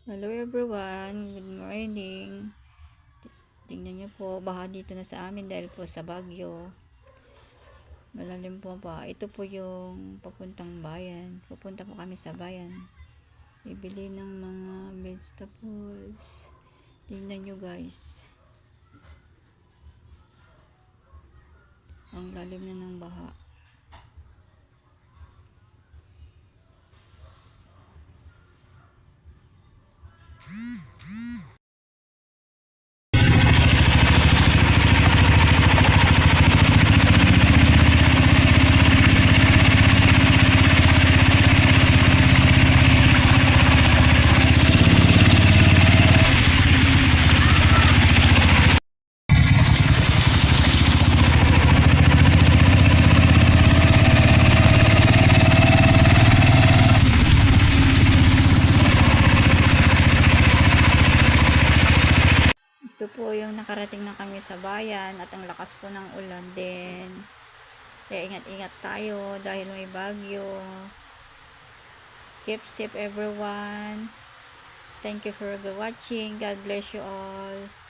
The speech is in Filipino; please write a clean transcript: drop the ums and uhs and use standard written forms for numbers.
Hello everyone, good morning. Tingnan niyo po, baha dito na sa amin dahil po sa bagyo. Malalim po ba? Ito po yung papuntang bayan. Pupunta po kami sa bayan. Bibili ng mga vegetables. Tingnan niyo guys. Ang lalim na ng baha. Ito po yung nakarating na kami sa bayan at ang lakas po ng ulan din. Kaya ingat-ingat tayo dahil may bagyo. Keep safe everyone. Thank you for watching. God bless you all.